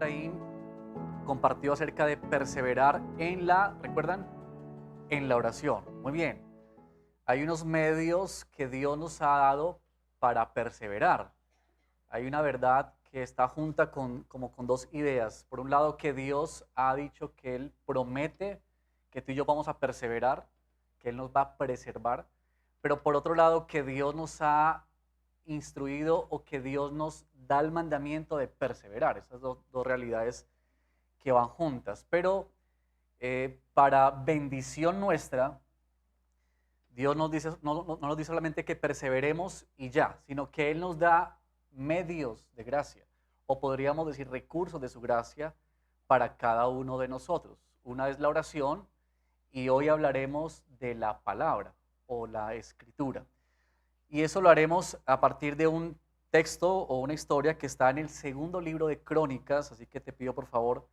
Efraín compartió acerca de perseverar ¿recuerdan? En la oración. Muy bien. Hay unos medios que Dios nos ha dado para perseverar. Hay una verdad que está junta como con dos ideas. Por un lado, que Dios ha dicho que Él promete que tú y yo vamos a perseverar, que Él nos va a preservar. Pero por otro lado, que Dios nos ha instruido o que Dios nos da el mandamiento de perseverar. Esas dos realidades que van juntas. Pero para bendición nuestra, Dios nos dice, no nos dice solamente que perseveremos y ya, sino que Él nos da medios de gracia, o podríamos decir recursos de su gracia para cada uno de nosotros. Una es la oración y hoy hablaremos de la palabra o la escritura. Y eso lo haremos a partir de un texto o una historia que está en el segundo libro de Crónicas, así que te pido por favor,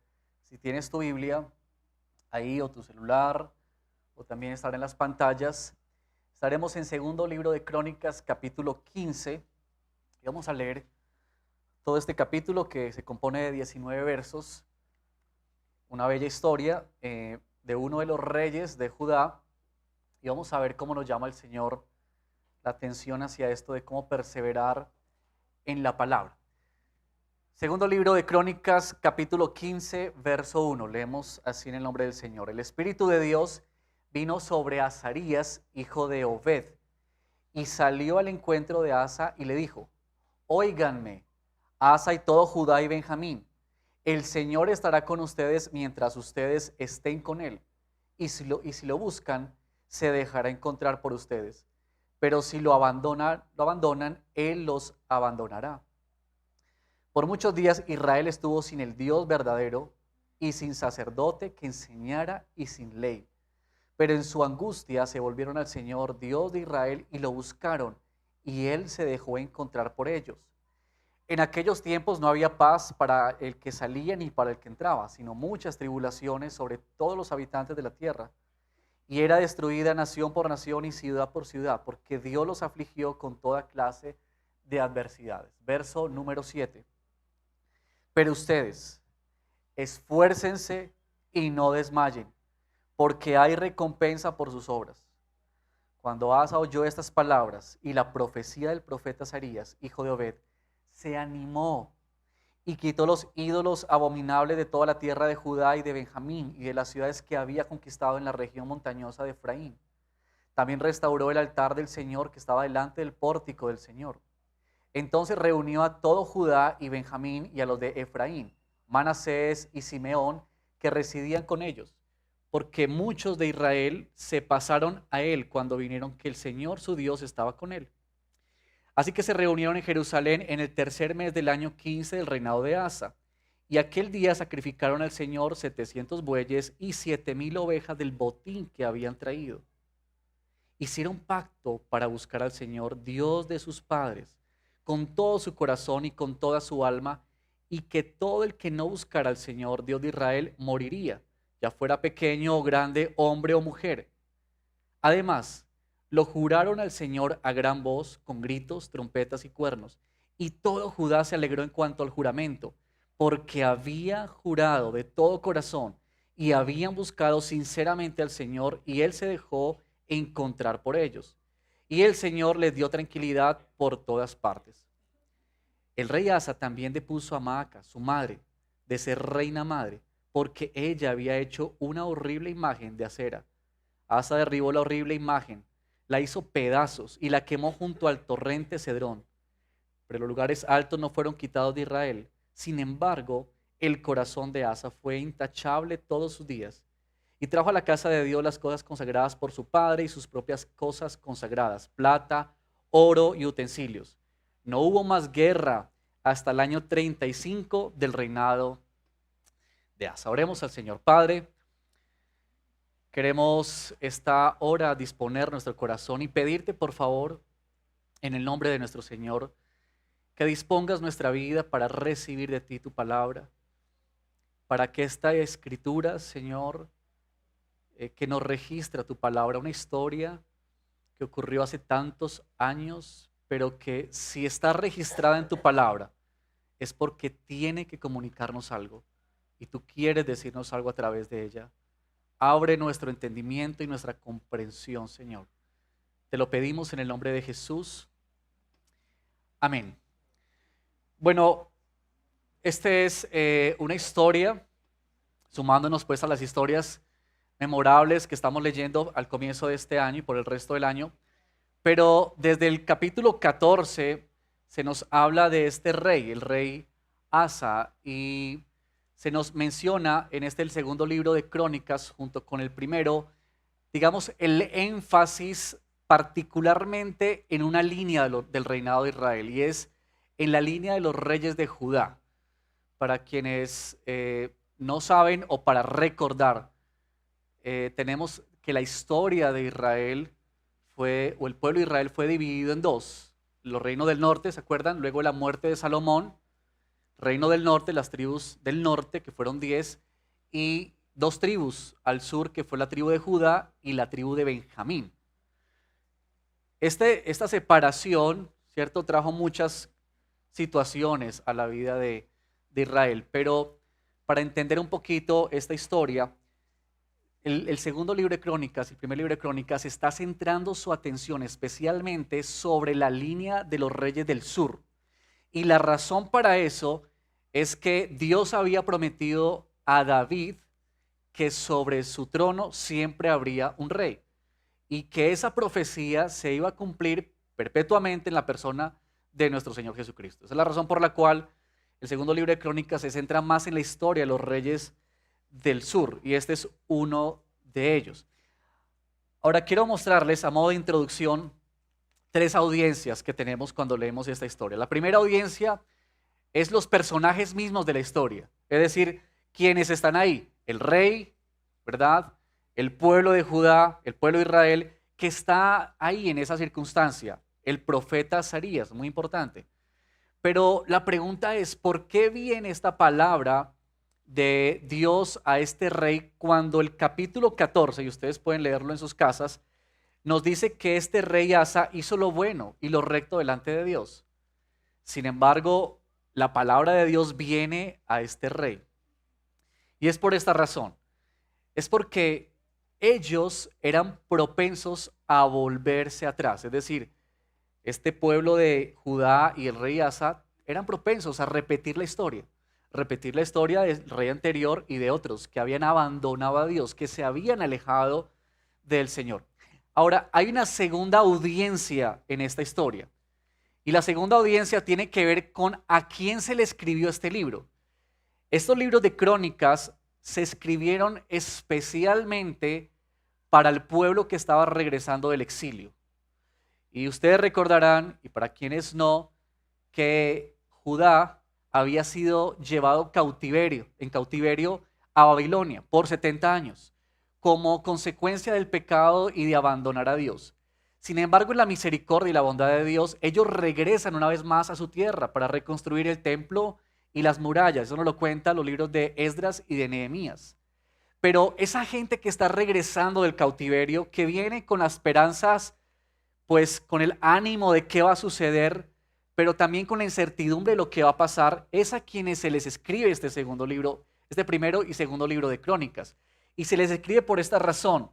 si tienes tu Biblia ahí o tu celular, o también estará en las pantallas, estaremos en segundo libro de Crónicas, capítulo 15, y vamos a leer todo este capítulo que se compone de 19 versos, una bella historia de uno de los reyes de Judá, y vamos a ver cómo nos llama el Señor la atención hacia esto de cómo perseverar en la palabra. Segundo libro de Crónicas, capítulo 15, verso 1. Leemos así en el nombre del Señor. El Espíritu de Dios vino sobre Azarías, hijo de Obed, y salió al encuentro de Asa y le dijo: Óiganme, Asa y todo Judá y Benjamín, el Señor estará con ustedes mientras ustedes estén con él, y si lo buscan, se dejará encontrar por ustedes. Pero si lo abandonan, Él los abandonará. Por muchos días Israel estuvo sin el Dios verdadero y sin sacerdote que enseñara y sin ley. Pero en su angustia se volvieron al Señor, Dios de Israel, y lo buscaron, y Él se dejó encontrar por ellos. En aquellos tiempos no había paz para el que salía ni para el que entraba, sino muchas tribulaciones sobre todos los habitantes de la tierra. Y era destruida nación por nación y ciudad por ciudad, porque Dios los afligió con toda clase de adversidades. Verso número 7. Pero ustedes, esfuércense y no desmayen, porque hay recompensa por sus obras. Cuando Asa oyó estas palabras y la profecía del profeta Azarías, hijo de Obed, se animó y quitó los ídolos abominables de toda la tierra de Judá y de Benjamín y de las ciudades que había conquistado en la región montañosa de Efraín. También restauró el altar del Señor que estaba delante del pórtico del Señor. Entonces reunió a todo Judá y Benjamín y a los de Efraín, Manasés y Simeón, que residían con ellos, porque muchos de Israel se pasaron a él cuando vinieron que el Señor su Dios estaba con él. Así que se reunieron en Jerusalén en el tercer mes del año 15 del reinado de Asa. Y aquel día sacrificaron al Señor 700 bueyes y 7,000 ovejas del botín que habían traído. Hicieron pacto para buscar al Señor, Dios de sus padres, con todo su corazón y con toda su alma, y que todo el que no buscara al Señor, Dios de Israel, moriría, ya fuera pequeño o grande, hombre o mujer. Además, lo juraron al Señor a gran voz, con gritos, trompetas y cuernos. Y todo Judá se alegró en cuanto al juramento, porque había jurado de todo corazón y habían buscado sinceramente al Señor, y Él se dejó encontrar por ellos. Y el Señor les dio tranquilidad por todas partes. El rey Asa también depuso a Maaca, su madre, de ser reina madre, porque ella había hecho una horrible imagen de acera. Asa derribó la horrible imagen, la hizo pedazos y la quemó junto al torrente Cedrón. Pero los lugares altos no fueron quitados de Israel. Sin embargo, el corazón de Asa fue intachable todos sus días. Y trajo a la casa de Dios las cosas consagradas por su padre y sus propias cosas consagradas, plata, oro y utensilios. No hubo más guerra hasta el año 35 del reinado de Asa. Oremos al Señor. Padre, queremos esta hora disponer nuestro corazón y pedirte, por favor, en el nombre de nuestro Señor, que dispongas nuestra vida para recibir de ti tu palabra, para que esta escritura, Señor, que nos registra tu palabra, una historia que ocurrió hace tantos años, pero que si está registrada en tu palabra, es porque tiene que comunicarnos algo y tú quieres decirnos algo a través de ella. Abre nuestro entendimiento y nuestra comprensión, Señor. Te lo pedimos en el nombre de Jesús. Amén. Bueno, esta es una historia, sumándonos pues a las historias memorables que estamos leyendo al comienzo de este año y por el resto del año. Pero desde el capítulo 14 se nos habla de este rey, el rey Asa, y se nos menciona en el segundo libro de Crónicas, junto con el primero, digamos, el énfasis particularmente en una línea del reinado de Israel, y es en la línea de los reyes de Judá. Para quienes no saben o para recordar, tenemos que la historia de Israel o el pueblo de Israel fue dividido en dos. Los reinos del norte, ¿se acuerdan? Luego de la muerte de Salomón, reino del norte, las tribus del norte, que fueron 10, y dos tribus al sur, que fue la tribu de Judá y la tribu de Benjamín. Esta separación, ¿cierto?, trajo muchas situaciones a la vida de Israel, pero para entender un poquito esta historia, el segundo libro de Crónicas, el primer libro de Crónicas, está centrando su atención especialmente sobre la línea de los reyes del sur. Y la razón para eso es que Dios había prometido a David que sobre su trono siempre habría un rey y que esa profecía se iba a cumplir perpetuamente en la persona de nuestro Señor Jesucristo. Esa es la razón por la cual el segundo libro de Crónicas se centra más en la historia de los reyes del sur, y este es uno de ellos. Ahora quiero mostrarles a modo de introducción 3 audiencias que tenemos cuando leemos esta historia. La primera audiencia es los personajes mismos de la historia, es decir, quienes están ahí, el rey, ¿verdad?, el pueblo de Judá, el pueblo de Israel, que está ahí en esa circunstancia, el profeta Azarías, muy importante. Pero la pregunta es, ¿por qué viene esta palabra de Dios a este rey cuando el capítulo 14, y ustedes pueden leerlo en sus casas, nos dice que este rey Asa hizo lo bueno y lo recto delante de Dios? Sin embargo, la palabra de Dios viene a este rey. Y es por esta razón. Es porque ellos eran propensos a volverse atrás. Es decir, este pueblo de Judá y el rey Asa eran propensos a repetir la historia del rey anterior y de otros que habían abandonado a Dios, que se habían alejado del Señor. Ahora, hay una segunda audiencia en esta historia, y la segunda audiencia tiene que ver con a quién se le escribió este libro. Estos libros de Crónicas se escribieron especialmente para el pueblo que estaba regresando del exilio. Y ustedes recordarán, y para quienes no, que Judá había sido llevado en cautiverio a Babilonia por 70 años, como consecuencia del pecado y de abandonar a Dios. Sin embargo, en la misericordia y la bondad de Dios, ellos regresan una vez más a su tierra para reconstruir el templo y las murallas. Eso nos lo cuentan los libros de Esdras y de Nehemías. Pero esa gente que está regresando del cautiverio, que viene con las esperanzas, pues con el ánimo de qué va a suceder, pero también con la incertidumbre de lo que va a pasar, es a quienes se les escribe este segundo libro, este primero y segundo libro de Crónicas. Y se les escribe por esta razón,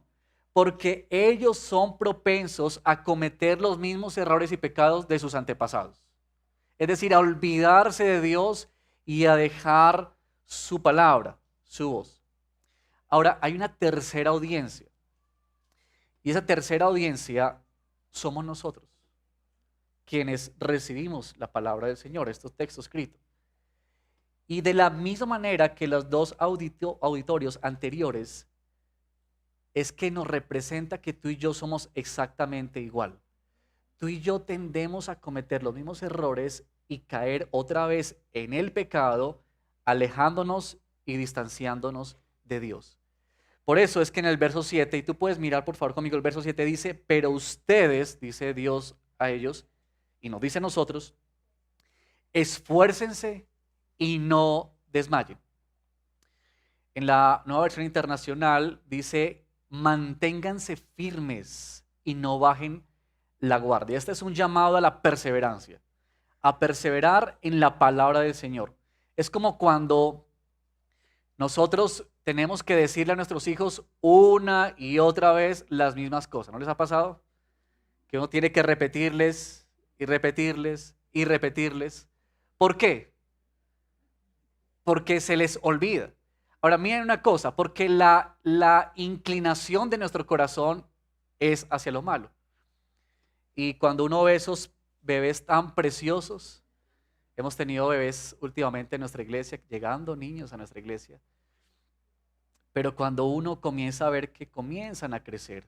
porque ellos son propensos a cometer los mismos errores y pecados de sus antepasados. Es decir, a olvidarse de Dios y a dejar su palabra, su voz. Ahora, hay una tercera audiencia. Y esa tercera audiencia somos nosotros, quienes recibimos la palabra del Señor, estos textos escritos. Y de la misma manera que los dos auditorios anteriores, es que nos representa que tú y yo somos exactamente igual. Tú y yo tendemos a cometer los mismos errores y caer otra vez en el pecado, alejándonos y distanciándonos de Dios. Por eso es que en el verso 7, y tú puedes mirar por favor conmigo, el verso 7 dice, pero ustedes, dice Dios a ellos, y nos dice a nosotros, esfuércense y no desmayen. En la Nueva Versión Internacional dice, manténganse firmes y no bajen la guardia. Este es un llamado a la perseverancia, a perseverar en la palabra del Señor. Es como cuando nosotros tenemos que decirle a nuestros hijos una y otra vez las mismas cosas. ¿No les ha pasado? Que uno tiene que repetirles y repetirles y repetirles. ¿Por qué? Porque se les olvida. Ahora miren una cosa, porque la inclinación de nuestro corazón es hacia lo malo. Y cuando uno ve esos bebés tan preciosos, hemos tenido bebés últimamente en nuestra iglesia, llegando niños a nuestra iglesia, pero cuando uno comienza a ver que comienzan a crecer,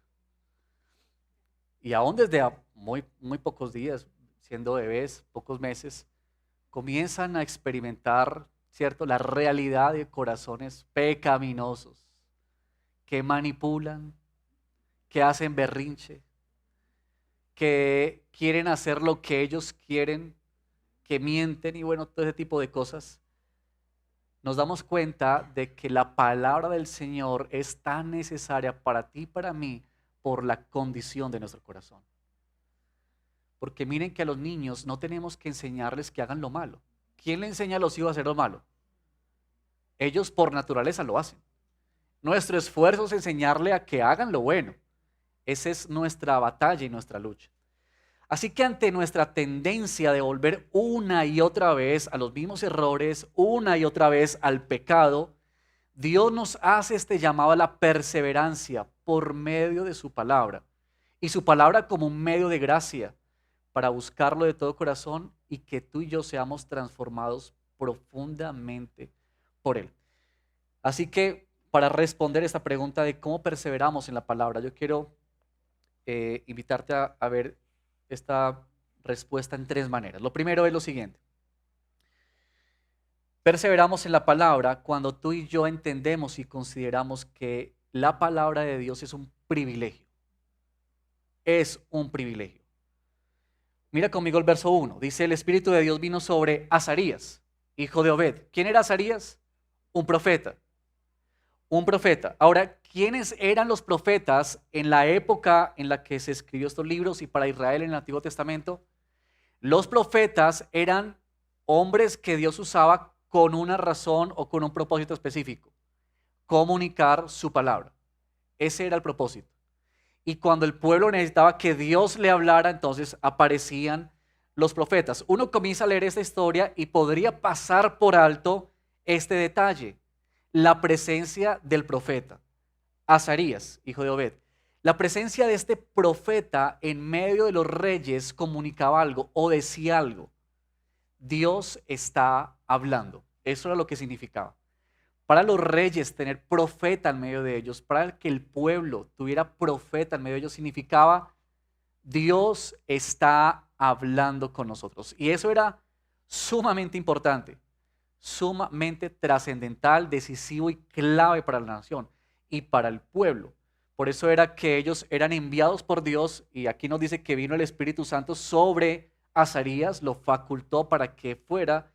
y aún desde muy, muy pocos días, siendo bebés, pocos meses, comienzan a experimentar, ¿cierto?, la realidad de corazones pecaminosos que manipulan, que hacen berrinche, que quieren hacer lo que ellos quieren, que mienten y bueno, todo ese tipo de cosas. Nos damos cuenta de que la palabra del Señor es tan necesaria para ti y para mí por la condición de nuestro corazón. Porque miren que a los niños no tenemos que enseñarles que hagan lo malo. ¿Quién le enseña a los hijos a hacer lo malo? Ellos por naturaleza lo hacen. Nuestro esfuerzo es enseñarle a que hagan lo bueno. Esa es nuestra batalla y nuestra lucha. Así que ante nuestra tendencia de volver una y otra vez a los mismos errores, una y otra vez al pecado, Dios nos hace este llamado a la perseverancia por medio de su palabra. Y su palabra como un medio de gracia para buscarlo de todo corazón y que tú y yo seamos transformados profundamente por Él. Así que para responder esta pregunta de cómo perseveramos en la palabra, yo quiero invitarte a ver esta respuesta en tres maneras. Lo primero es lo siguiente. Perseveramos en la palabra cuando tú y yo entendemos y consideramos que la palabra de Dios es un privilegio. Es un privilegio. Mira conmigo el verso 1. Dice, el Espíritu de Dios vino sobre Azarías, hijo de Obed. ¿Quién era Azarías? Un profeta. Un profeta. Ahora, ¿quiénes eran los profetas en la época en la que se escribió estos libros y para Israel en el Antiguo Testamento? Los profetas eran hombres que Dios usaba con una razón o con un propósito específico. Comunicar su palabra. Ese era el propósito. Y cuando el pueblo necesitaba que Dios le hablara, entonces aparecían los profetas. Uno comienza a leer esta historia y podría pasar por alto este detalle. La presencia del profeta, Azarías, hijo de Obed. La presencia de este profeta en medio de los reyes comunicaba algo o decía algo. Dios está hablando. Eso era lo que significaba. Para los reyes tener profeta en medio de ellos, para que el pueblo tuviera profeta en medio de ellos, significaba Dios está hablando con nosotros. Y eso era sumamente importante, sumamente trascendental, decisivo y clave para la nación y para el pueblo. Por eso era que ellos eran enviados por Dios y aquí nos dice que vino el Espíritu Santo sobre Azarías, lo facultó para que fuera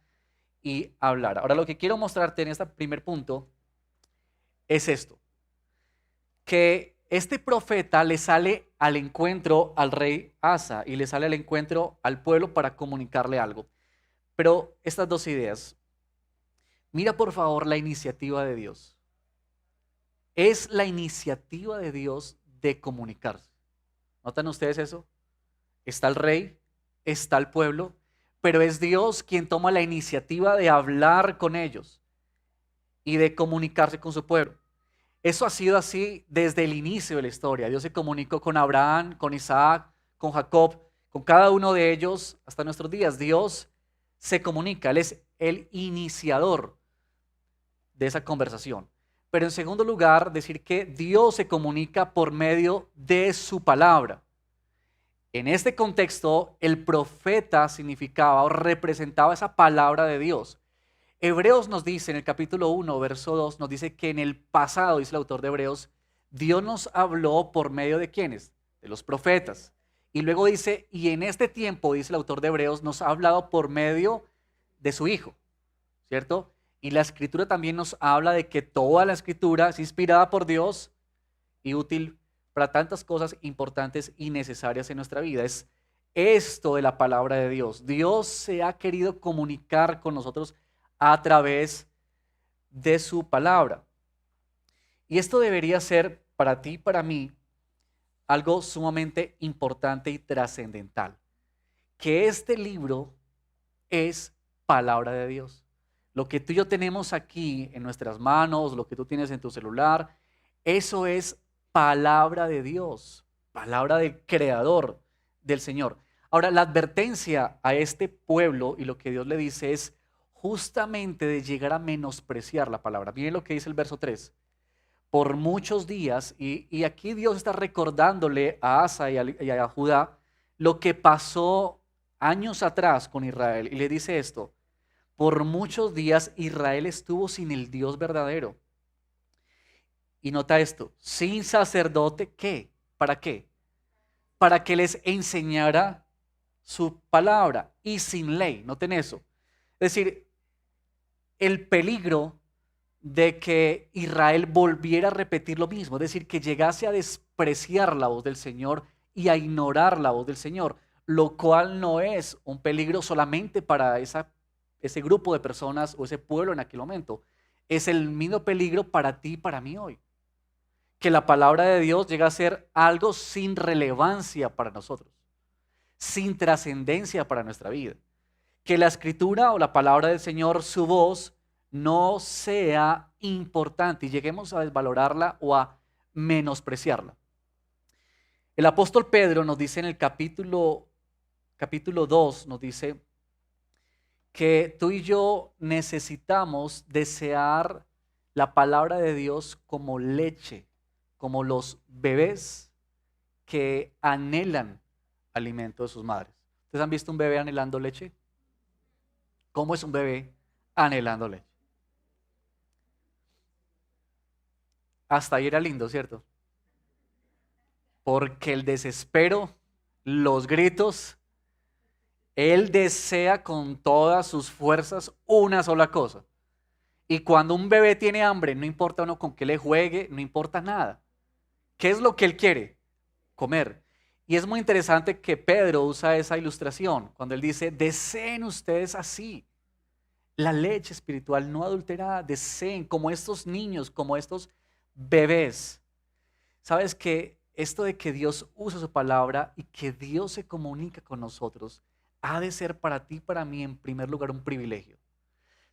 y hablara. Ahora lo que quiero mostrarte en este primer punto es esto, que este profeta le sale al encuentro al rey Asa y le sale al encuentro al pueblo para comunicarle algo. Pero estas dos ideas, mira por favor la iniciativa de Dios. Es la iniciativa de Dios de comunicarse. ¿Notan ustedes eso? Está el rey, está el pueblo, pero es Dios quien toma la iniciativa de hablar con ellos y de comunicarse con su pueblo. Eso ha sido así desde el inicio de la historia. Dios se comunicó con Abraham, con Isaac, con Jacob, con cada uno de ellos hasta nuestros días. Dios se comunica, Él es el iniciador de esa conversación. Pero en segundo lugar, decir que Dios se comunica por medio de su palabra. En este contexto, el profeta significaba o representaba esa palabra de Dios. Hebreos nos dice en el capítulo 1, verso 2, nos dice que en el pasado, dice el autor de Hebreos, Dios nos habló por medio de ¿quiénes? De los profetas. Y luego dice, y en este tiempo, dice el autor de Hebreos, nos ha hablado por medio de su Hijo, ¿cierto? Y la Escritura también nos habla de que toda la Escritura es inspirada por Dios y útil para tantas cosas importantes y necesarias en nuestra vida. Es esto de la palabra de Dios. Dios se ha querido comunicar con nosotros a través de su palabra. Y esto debería ser para ti y para mí algo sumamente importante y trascendental. Que este libro es palabra de Dios. Lo que tú y yo tenemos aquí en nuestras manos, lo que tú tienes en tu celular, eso es palabra de Dios, palabra del Creador, del Señor. Ahora, la advertencia a este pueblo y lo que Dios le dice es justamente de llegar a menospreciar la palabra. Miren lo que dice el verso 3. Por muchos días, y aquí Dios está recordándole a Asa y a Judá lo que pasó años atrás con Israel. Y le dice esto: por muchos días Israel estuvo sin el Dios verdadero. Y nota esto: sin sacerdote, ¿qué? ¿Para qué? Para que les enseñara su palabra, y sin ley. Noten eso. Es decir, el peligro de que Israel volviera a repetir lo mismo, es decir, que llegase a despreciar la voz del Señor y a ignorar la voz del Señor, lo cual no es un peligro solamente para ese grupo de personas o ese pueblo en aquel momento, es el mismo peligro para ti y para mí hoy. Que la palabra de Dios llega a ser algo sin relevancia para nosotros, sin trascendencia para nuestra vida. Que la escritura o la palabra del Señor, su voz, no sea importante y lleguemos a desvalorarla o a menospreciarla. El apóstol Pedro nos dice en el capítulo 2, nos dice que tú y yo necesitamos desear la palabra de Dios como leche, como los bebés que anhelan alimento de sus madres. ¿Ustedes han visto un bebé anhelando leche? ¿Cómo es un bebé anhelando leche? Hasta ahí era lindo, ¿cierto? Porque el desespero, los gritos, él desea con todas sus fuerzas una sola cosa. Y cuando un bebé tiene hambre, no importa uno con qué le juegue, no importa nada. ¿Qué es lo que él quiere? Comer. Y es muy interesante que Pedro usa esa ilustración cuando él dice: deseen ustedes así la leche espiritual no adulterada, deseen como estos niños, como estos bebés. Sabes que esto de que Dios usa su palabra y que Dios se comunica con nosotros ha de ser para ti y para mí en primer lugar un privilegio.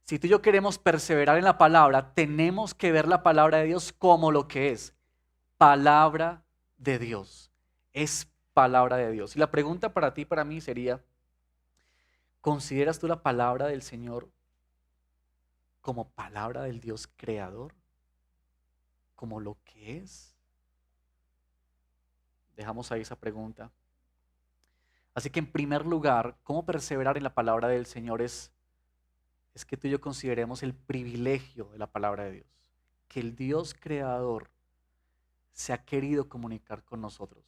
Si tú y yo queremos perseverar en la palabra, tenemos que ver la palabra de Dios como lo que es: palabra de Dios. Es palabra de Dios. Y la pregunta para ti y para mí sería: ¿consideras tú la palabra del Señor como palabra del Dios creador? ¿Como lo que es? Dejamos ahí esa pregunta. Así que en primer lugar, ¿cómo perseverar en la palabra del Señor? Es que tú y yo consideremos el privilegio de la palabra de Dios. Que el Dios creador se ha querido comunicar con nosotros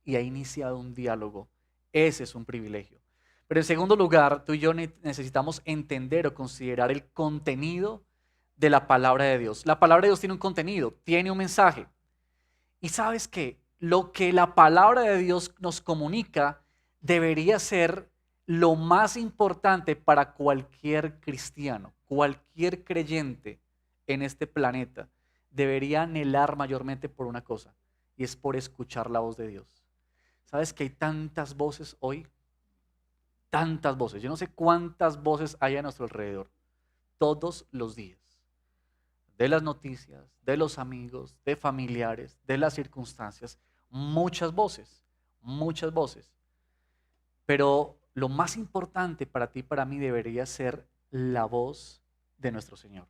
y ha iniciado un diálogo. Ese es un privilegio. Pero en segundo lugar, tú y yo necesitamos entender o considerar el contenido de la palabra de Dios. La palabra de Dios tiene un contenido, tiene un mensaje. Y sabes que lo que la palabra de Dios nos comunica debería ser lo más importante para cualquier cristiano, cualquier creyente en este planeta. Debería anhelar mayormente por una cosa, y es por escuchar la voz de Dios. ¿Sabes que hay tantas voces hoy? Tantas voces. Yo no sé cuántas voces hay a nuestro alrededor, todos los días. De las noticias, de los amigos, de familiares, de las circunstancias. Muchas voces, muchas voces. Pero lo más importante para ti y para mí debería ser la voz de nuestro Señor,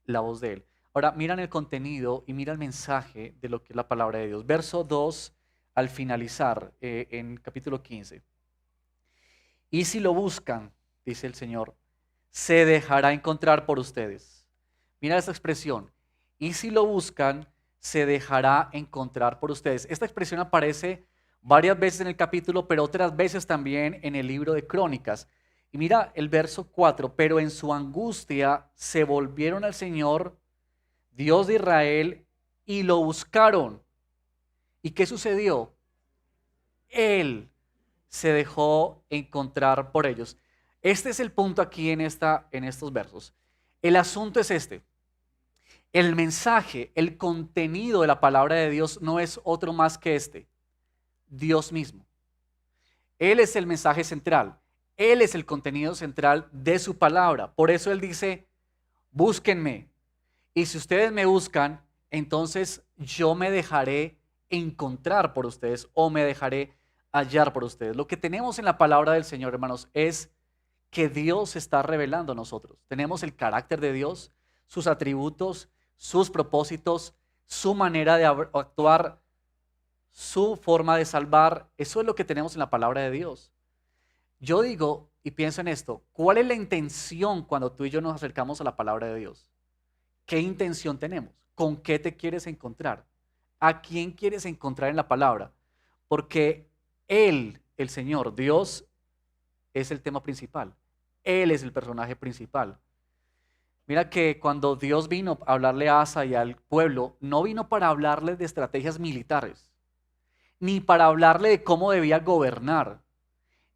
la voz de Él. Ahora, miran el contenido y mira el mensaje de lo que es la palabra de Dios. Verso 2, al finalizar, en capítulo 15. Y si lo buscan, dice el Señor, se dejará encontrar por ustedes. Mira esta expresión. Y si lo buscan, se dejará encontrar por ustedes. Esta expresión aparece varias veces en el capítulo, pero otras veces también en el libro de Crónicas. Y mira el verso 4. Pero en su angustia se volvieron al Señor, Dios de Israel, y lo buscaron. ¿Y qué sucedió? Él se dejó encontrar por ellos. Este es el punto aquí en estos versos. El asunto es este. El mensaje, el contenido de la palabra de Dios no es otro más que este. Dios mismo. Él es el mensaje central. Él es el contenido central de su palabra. Por eso Él dice, búsquenme. Y si ustedes me buscan, entonces yo me dejaré encontrar por ustedes o me dejaré hallar por ustedes. Lo que tenemos en la palabra del Señor, hermanos, es que Dios se está revelando a nosotros. Tenemos el carácter de Dios, sus atributos, sus propósitos, su manera de actuar, su forma de salvar. Eso es lo que tenemos en la palabra de Dios. Yo digo y pienso en esto, ¿cuál es la intención cuando tú y yo nos acercamos a la palabra de Dios? ¿Qué intención tenemos? ¿Con qué te quieres encontrar? ¿A quién quieres encontrar en la palabra? Porque Él, el Señor, Dios, es el tema principal. Él es el personaje principal. Mira que cuando Dios vino a hablarle a Asa y al pueblo, no vino para hablarles de estrategias militares, ni para hablarle de cómo debía gobernar,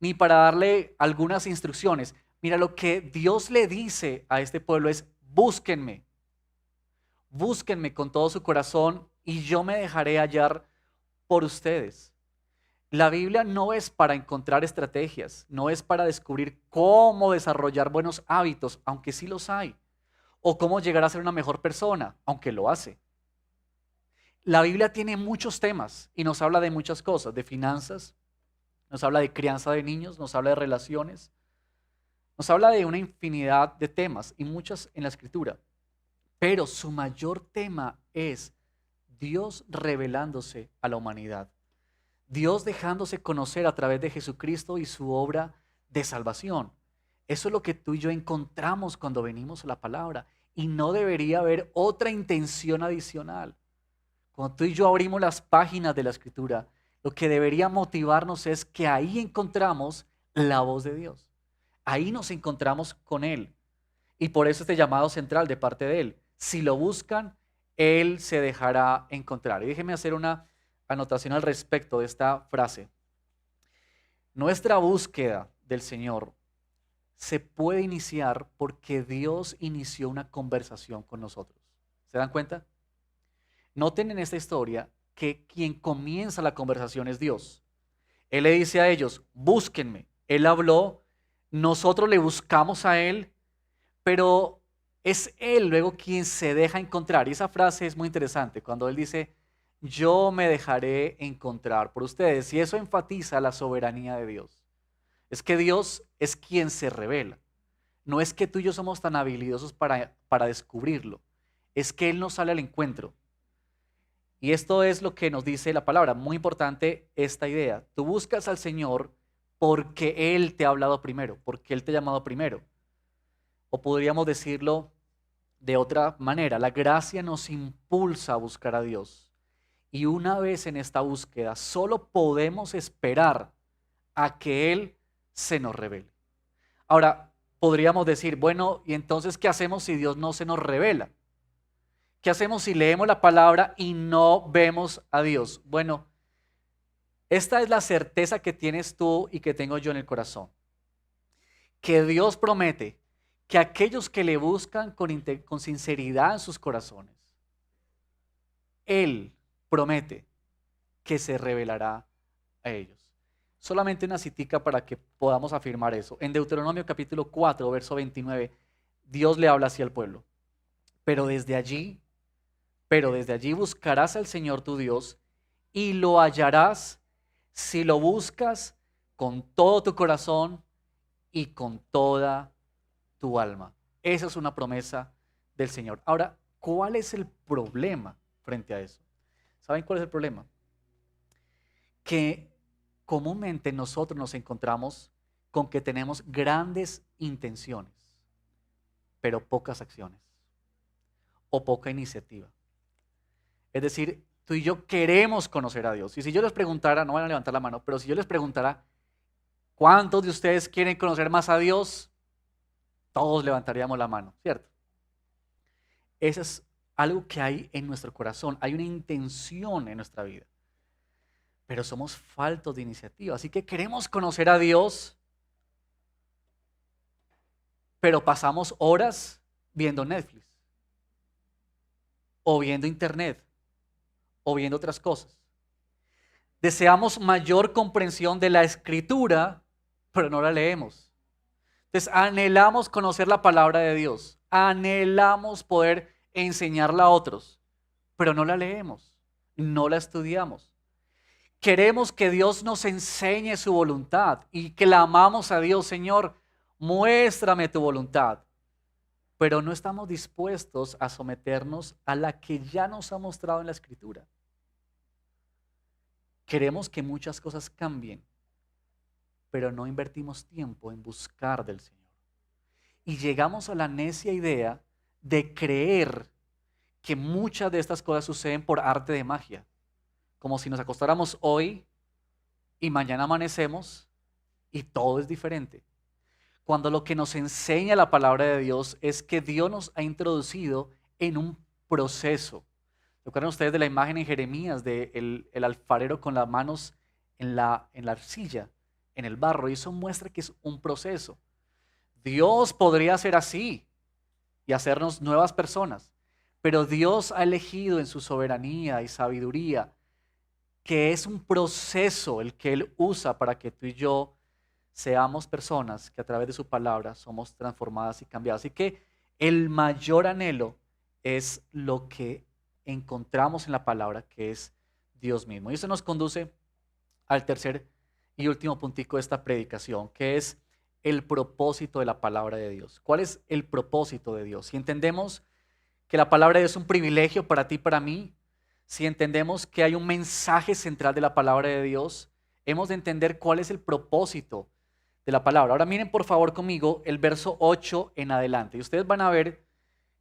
ni para darle algunas instrucciones. Mira, lo que Dios le dice a este pueblo es, búsquenme, búsquenme con todo su corazón y yo me dejaré hallar por ustedes. La Biblia no es para encontrar estrategias, no es para descubrir cómo desarrollar buenos hábitos, aunque sí los hay, o cómo llegar a ser una mejor persona, aunque lo hace. La Biblia tiene muchos temas y nos habla de muchas cosas, de finanzas, nos habla de crianza de niños, nos habla de relaciones, nos habla de una infinidad de temas y muchas en la Escritura. Pero su mayor tema es Dios revelándose a la humanidad. Dios dejándose conocer a través de Jesucristo y su obra de salvación. Eso es lo que tú y yo encontramos cuando venimos a la palabra. Y no debería haber otra intención adicional. Cuando tú y yo abrimos las páginas de la Escritura, lo que debería motivarnos es que ahí encontramos la voz de Dios. Ahí nos encontramos con Él. Y por eso este llamado central de parte de Él. Si lo buscan, Él se dejará encontrar. Y déjeme hacer una anotación al respecto de esta frase. Nuestra búsqueda del Señor se puede iniciar porque Dios inició una conversación con nosotros. ¿Se dan cuenta? Noten en esta historia que quien comienza la conversación es Dios. Él le dice a ellos, búsquenme. Él habló, nosotros le buscamos a Él, pero es Él luego quien se deja encontrar. Y esa frase es muy interesante, cuando Él dice, yo me dejaré encontrar por ustedes. Y eso enfatiza la soberanía de Dios. Es que Dios es quien se revela. No es que tú y yo somos tan habilidosos para descubrirlo. Es que Él nos sale al encuentro. Y esto es lo que nos dice la palabra. Muy importante esta idea. Tú buscas al Señor porque Él te ha hablado primero, porque Él te ha llamado primero. O podríamos decirlo de otra manera. La gracia nos impulsa a buscar a Dios. Y una vez en esta búsqueda, solo podemos esperar a que Él se nos revele. Ahora, podríamos decir, bueno, ¿y entonces qué hacemos si Dios no se nos revela? ¿Qué hacemos si leemos la palabra y no vemos a Dios? Bueno, esta es la certeza que tienes tú y que tengo yo en el corazón. Que Dios promete que aquellos que le buscan con sinceridad en sus corazones, Él promete que se revelará a ellos. Solamente una citica para que podamos afirmar eso. En Deuteronomio capítulo 4, verso 29, Dios le habla así al pueblo. Pero desde allí buscarás al Señor tu Dios y lo hallarás si lo buscas con todo tu corazón y con toda tu alma. Esa es una promesa del Señor. Ahora, ¿cuál es el problema frente a eso? ¿Saben cuál es el problema? Que comúnmente nosotros nos encontramos con que tenemos grandes intenciones, pero pocas acciones o poca iniciativa. Es decir, tú y yo queremos conocer a Dios. Y si yo les preguntara, no van a levantar la mano, pero si yo les preguntara, ¿cuántos de ustedes quieren conocer más a Dios? Todos levantaríamos la mano, ¿cierto? Eso es algo que hay en nuestro corazón, hay una intención en nuestra vida. pero somos faltos de iniciativa. Así que queremos conocer a Dios, pero pasamos horas viendo Netflix, o viendo internet, o viendo otras cosas. Deseamos mayor comprensión de la Escritura, pero no la leemos. Entonces anhelamos conocer la palabra de Dios, anhelamos poder enseñarla a otros, pero no la leemos, no la estudiamos. Queremos que Dios nos enseñe su voluntad y que la amamos a Dios. Señor, muéstrame tu voluntad. Pero no estamos dispuestos a someternos a la que ya nos ha mostrado en la Escritura. Queremos que muchas cosas cambien, pero no invertimos tiempo en buscar del Señor. Y llegamos a la necia idea de creer que muchas de estas cosas suceden por arte de magia. Como si nos acostáramos hoy y mañana amanecemos y todo es diferente. Cuando lo que nos enseña la palabra de Dios es que Dios nos ha introducido en un proceso. ¿Recuerdan ustedes de la imagen en Jeremías de el alfarero con las manos en la arcilla, en el barro? Y eso muestra que es un proceso. Dios podría ser así y hacernos nuevas personas, pero Dios ha elegido en su soberanía y sabiduría que es un proceso el que Él usa para que tú y yo seamos personas que a través de su palabra somos transformadas y cambiadas. Así que el mayor anhelo es lo que encontramos en la palabra, que es Dios mismo. Y eso nos conduce al tercer y último puntico de esta predicación, que es el propósito de la palabra de Dios. ¿Cuál es el propósito de Dios? Si entendemos que la palabra de Dios es un privilegio para ti y para mí, si entendemos que hay un mensaje central de la palabra de Dios, hemos de entender cuál es el propósito de la palabra. Ahora miren por favor conmigo el verso 8 en adelante. Y ustedes van a ver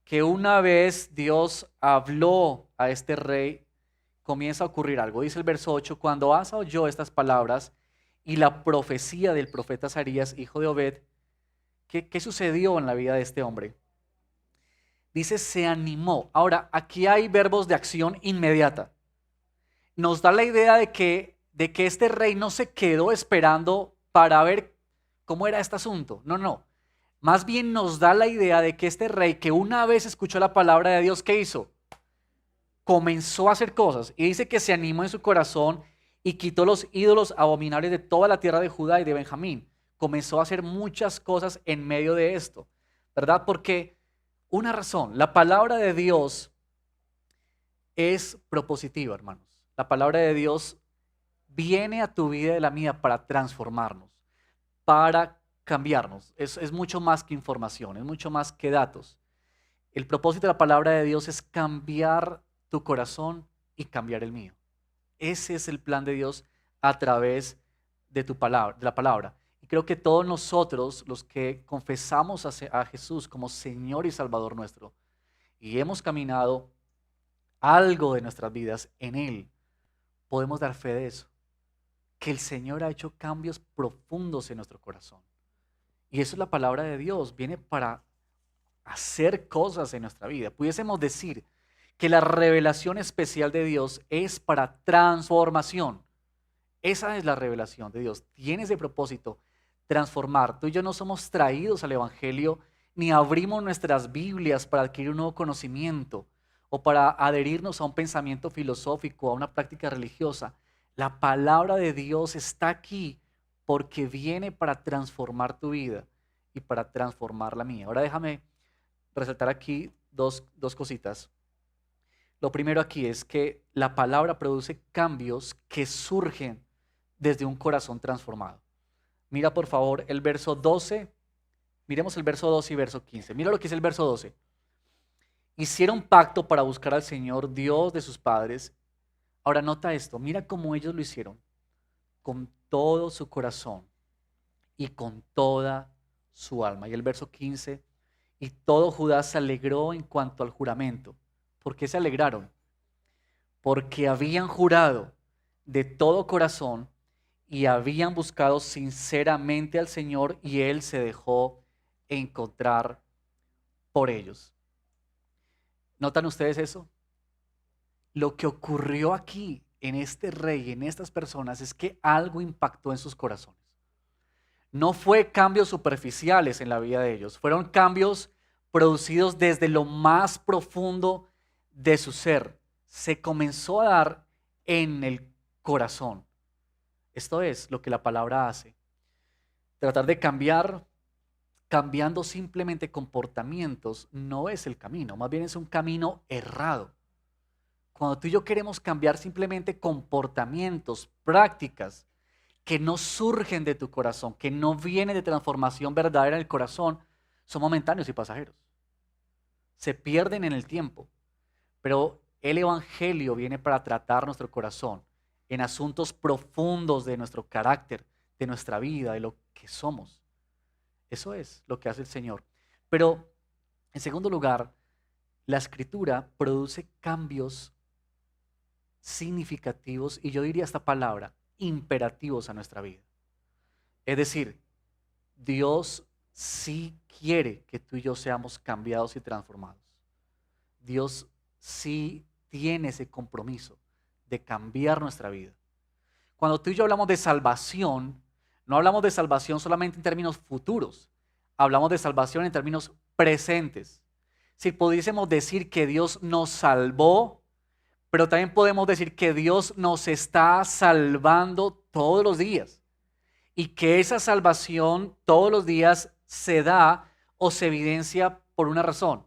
que una vez Dios habló a este rey, comienza a ocurrir algo. Dice el verso 8, cuando Asa oyó estas palabras y la profecía del profeta Azarías, hijo de Obed, ¿qué sucedió en la vida de este hombre? Dice, se animó. Ahora, aquí hay verbos de acción inmediata. Nos da la idea de que este rey no se quedó esperando para ver cómo era este asunto. No, no. Más bien nos da la idea de que este rey, que una vez escuchó la palabra de Dios, ¿qué hizo? Comenzó a hacer cosas. Y dice que se animó en su corazón y quitó los ídolos abominables de toda la tierra de Judá y de Benjamín. Comenzó a hacer muchas cosas en medio de esto, ¿verdad? Porque una razón, la palabra de Dios es propositiva, hermanos. La palabra de Dios viene a tu vida y a la mía para transformarnos, para cambiarnos. Es mucho más que información, es mucho más que datos. El propósito de la palabra de Dios es cambiar tu corazón y cambiar el mío. Ese es el plan de Dios a través de tu palabra, de la palabra. Y creo que todos nosotros, los que confesamos a Jesús como Señor y Salvador nuestro, y hemos caminado algo de nuestras vidas en Él, podemos dar fe de eso, que el Señor ha hecho cambios profundos en nuestro corazón. Y eso es la palabra de Dios, viene para hacer cosas en nuestra vida. Pudiésemos decir que la revelación especial de Dios es para transformación. Esa es la revelación de Dios. Tiene ese propósito, transformar. Tú y yo no somos traídos al Evangelio ni abrimos nuestras Biblias para adquirir un nuevo conocimiento o para adherirnos a un pensamiento filosófico, a una práctica religiosa. La palabra de Dios está aquí porque viene para transformar tu vida y para transformar la mía. Ahora déjame resaltar aquí dos cositas. Lo primero aquí es que la palabra produce cambios que surgen desde un corazón transformado. Mira por favor el verso 12, miremos el verso 12 y verso 15. Mira lo que dice el verso 12. Hicieron pacto para buscar al Señor, Dios de sus padres. Ahora nota esto, mira cómo ellos lo hicieron, con todo su corazón y con toda su alma. Y el verso 15, y todo Judá se alegró en cuanto al juramento. ¿Por qué se alegraron? Porque habían jurado de todo corazón y habían buscado sinceramente al Señor y Él se dejó encontrar por ellos. ¿Notan ustedes eso? Lo que ocurrió aquí en este rey, en estas personas, es que algo impactó en sus corazones. No fue cambios superficiales en la vida de ellos, fueron cambios producidos desde lo más profundo de su ser. Se comenzó a dar en el corazón. Esto es lo que la palabra hace. Tratar de cambiar, cambiando simplemente comportamientos, no es el camino, más bien es un camino errado. Cuando tú y yo queremos cambiar simplemente comportamientos, prácticas que no surgen de tu corazón, que no vienen de transformación verdadera en el corazón, son momentáneos y pasajeros. Se pierden en el tiempo. Pero el Evangelio viene para tratar nuestro corazón en asuntos profundos de nuestro carácter, de nuestra vida, de lo que somos. Eso es lo que hace el Señor. Pero, en segundo lugar, la Escritura produce cambios significativos y yo diría esta palabra, imperativos a nuestra vida. Es decir, Dios sí quiere que tú y yo seamos cambiados y transformados. Dios sí tiene ese compromiso de cambiar nuestra vida. Cuando tú y yo hablamos de salvación, no hablamos de salvación solamente en términos futuros, hablamos de salvación en términos presentes. Si pudiésemos decir que Dios nos salvó, pero también podemos decir que Dios nos está salvando todos los días y que esa salvación todos los días se da o se evidencia por una razón,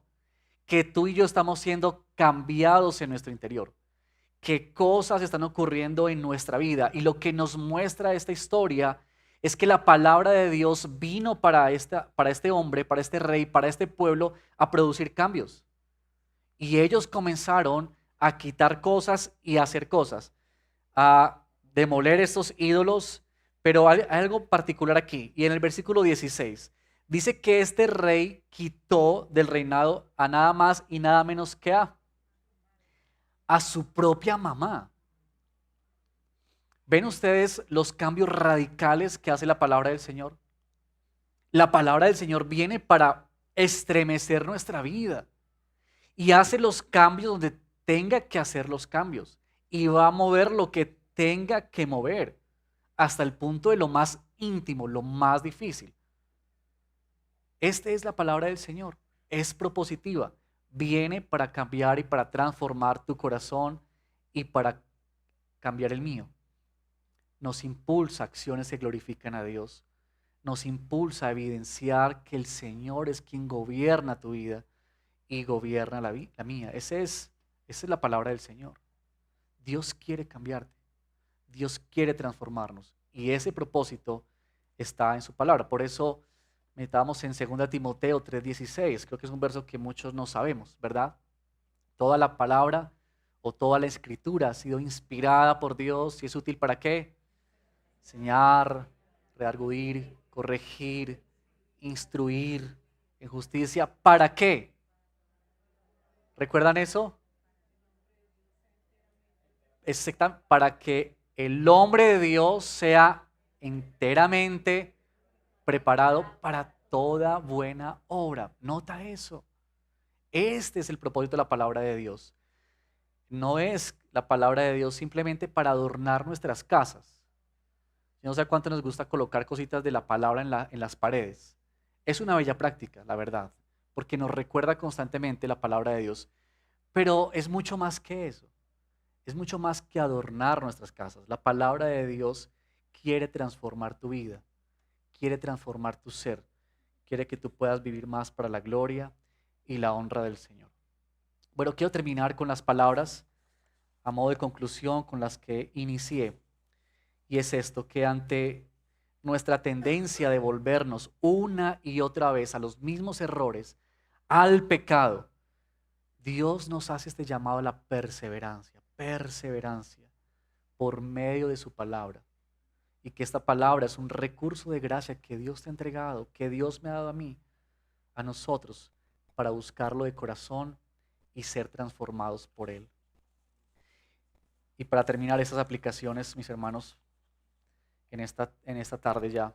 que tú y yo estamos siendo cambiados en nuestro interior, que cosas están ocurriendo en nuestra vida y lo que nos muestra esta historia es que la palabra de Dios vino para este hombre, para este rey, para este pueblo a producir cambios y ellos comenzaron a quitar cosas y a hacer cosas, a demoler estos ídolos, pero hay algo particular aquí. Y en el versículo 16 dice que este rey quitó del reinado a nada más y nada menos que a su propia mamá. ¿Ven ustedes los cambios radicales que hace la palabra del Señor? La palabra del Señor viene para estremecer nuestra vida y hace los cambios donde tenga que hacer los cambios y va a mover lo que tenga que mover hasta el punto de lo más íntimo, lo más difícil. Esta es la palabra del Señor, es propositiva, viene para cambiar y para transformar tu corazón y para cambiar el mío. Nos impulsa a acciones que glorifican a Dios, nos impulsa a evidenciar que el Señor es quien gobierna tu vida y gobierna la mía. Esa es la palabra del Señor. Dios quiere cambiarte. Dios quiere transformarnos. Y ese propósito está en su palabra. Por eso meditamos en 2 Timoteo 3:16. Creo que es un verso que muchos no sabemos, ¿verdad? Toda la palabra o toda la escritura ha sido inspirada por Dios y es útil ¿para qué? Enseñar, redarguir, corregir, instruir en justicia. ¿Para qué? ¿Recuerdan eso? Exactamente, para que el hombre de Dios sea enteramente preparado para toda buena obra. Nota eso. Este es el propósito de la palabra de Dios. No es la palabra de Dios simplemente para adornar nuestras casas. Yo no sé cuánto nos gusta colocar cositas de la palabra en las paredes. Es una bella práctica, la verdad, porque nos recuerda constantemente la palabra de Dios. Pero es mucho más que eso. Es mucho más que adornar nuestras casas. La palabra de Dios quiere transformar tu vida, quiere transformar tu ser, quiere que tú puedas vivir más para la gloria y la honra del Señor. Bueno, quiero terminar con las palabras a modo de conclusión con las que inicié. Y es esto, que ante nuestra tendencia de volvernos una y otra vez a los mismos errores, al pecado, Dios nos hace este llamado a la perseverancia por medio de su palabra. Y que esta palabra es un recurso de gracia que Dios te ha entregado, que Dios me ha dado a mí, a nosotros, para buscarlo de corazón y ser transformados por Él. Y para terminar estas aplicaciones, mis hermanos, en esta tarde ya,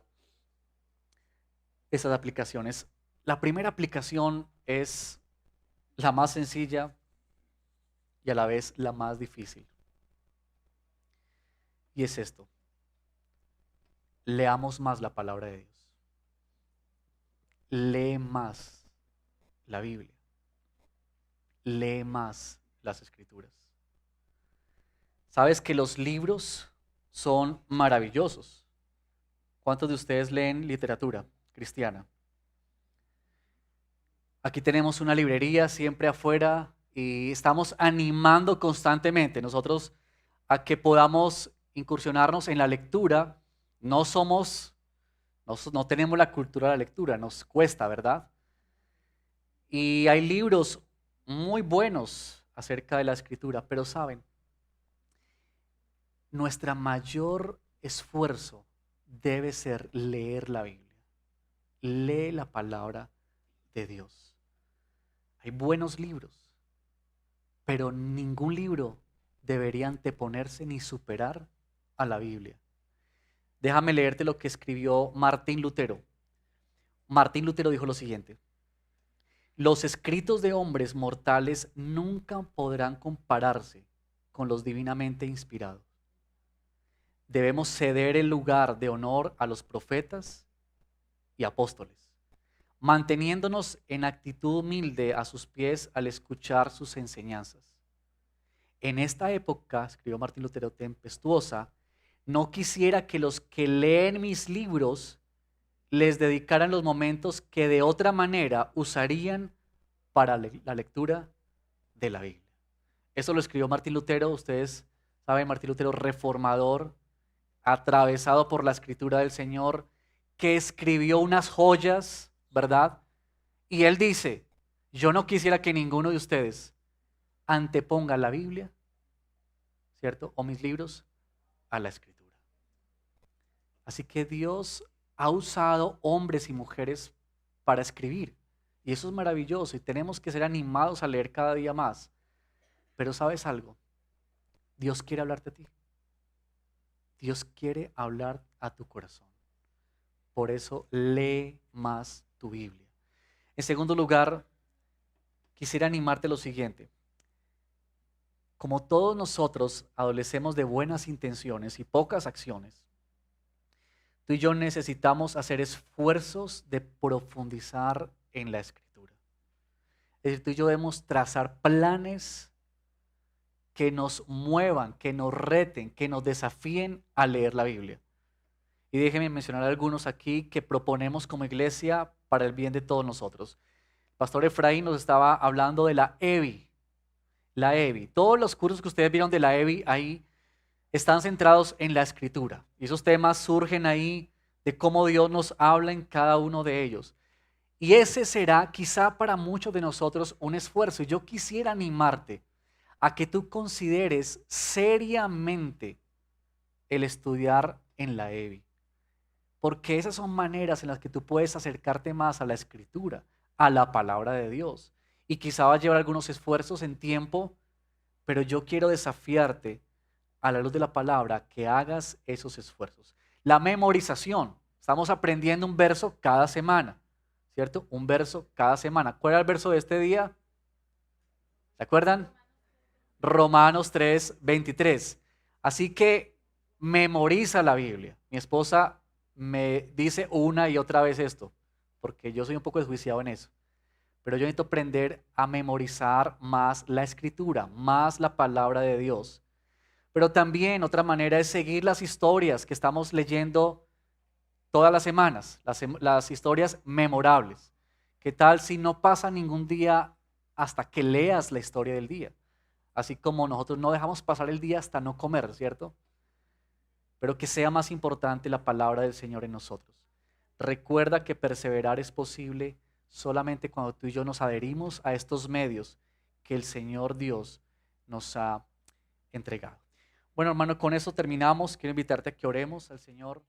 estas aplicaciones, la primera aplicación es la más sencilla y a la vez la más difícil. Y es esto: leamos más la palabra de Dios. Lee más la Biblia. Lee más las Escrituras. ¿Sabes que los libros son maravillosos? ¿Cuántos de ustedes leen literatura cristiana? Aquí tenemos una librería siempre afuera y estamos animando constantemente nosotros a que podamos incursionarnos en la lectura. No tenemos la cultura de la lectura, nos cuesta, ¿verdad? Y hay libros muy buenos acerca de la escritura, pero saben, nuestro mayor esfuerzo debe ser leer la Biblia. Lee la palabra de Dios. Hay buenos libros, pero ningún libro debería anteponerse ni superar a la Biblia. Déjame leerte lo que escribió Martín Lutero. Martín Lutero dijo lo siguiente: los escritos de hombres mortales nunca podrán compararse con los divinamente inspirados. Debemos ceder el lugar de honor a los profetas y apóstoles, manteniéndonos en actitud humilde a sus pies al escuchar sus enseñanzas. En esta época, escribió Martín Lutero, tempestuosa, no quisiera que los que leen mis libros les dedicaran los momentos que de otra manera usarían para la lectura de la Biblia. Eso lo escribió Martín Lutero. Ustedes saben, Martín Lutero, reformador, atravesado por la escritura del Señor, que escribió unas joyas, ¿verdad? Y él dice: yo no quisiera que ninguno de ustedes anteponga la Biblia, ¿cierto? O mis libros a la escritura. Así que Dios ha usado hombres y mujeres para escribir. Y eso es maravilloso y tenemos que ser animados a leer cada día más. Pero ¿sabes algo? Dios quiere hablarte a ti. Dios quiere hablar a tu corazón. Por eso lee más tu Biblia. En segundo lugar, quisiera animarte a lo siguiente. Como todos nosotros adolecemos de buenas intenciones y pocas acciones, tú y yo necesitamos hacer esfuerzos de profundizar en la Escritura. Es decir, tú y yo debemos trazar planes que nos muevan, que nos reten, que nos desafíen a leer la Biblia. Y déjenme mencionar algunos aquí que proponemos como iglesia para el bien de todos nosotros. El pastor Efraín nos estaba hablando de la EBI. La EBI. Todos los cursos que ustedes vieron de la EBI ahí están centrados en la Escritura. Y esos temas surgen ahí de cómo Dios nos habla en cada uno de ellos. Y ese será quizá para muchos de nosotros un esfuerzo. Y yo quisiera animarte a que tú consideres seriamente el estudiar en la EBI. Porque esas son maneras en las que tú puedes acercarte más a la Escritura, a la palabra de Dios. Y quizá va a llevar algunos esfuerzos en tiempo, pero yo quiero desafiarte a la luz de la palabra que hagas esos esfuerzos. La memorización. Estamos aprendiendo un verso cada semana, ¿cierto? Un verso cada semana. ¿Cuál era el verso de este día? ¿Se acuerdan? Romanos 3:23. Así que memoriza la Biblia. Mi esposa me dice una y otra vez esto, porque yo soy un poco desjuiciado en eso. Pero yo necesito aprender a memorizar más la Escritura, más la palabra de Dios. Pero también otra manera es seguir las historias que estamos leyendo todas las semanas, las historias memorables. ¿Qué tal si no pasa ningún día hasta que leas la historia del día? Así como nosotros no dejamos pasar el día hasta no comer, ¿cierto? Pero que sea más importante la palabra del Señor en nosotros. Recuerda que perseverar es posible solamente cuando tú y yo nos adherimos a estos medios que el Señor Dios nos ha entregado. Bueno, hermano, con eso terminamos. Quiero invitarte a que oremos al Señor.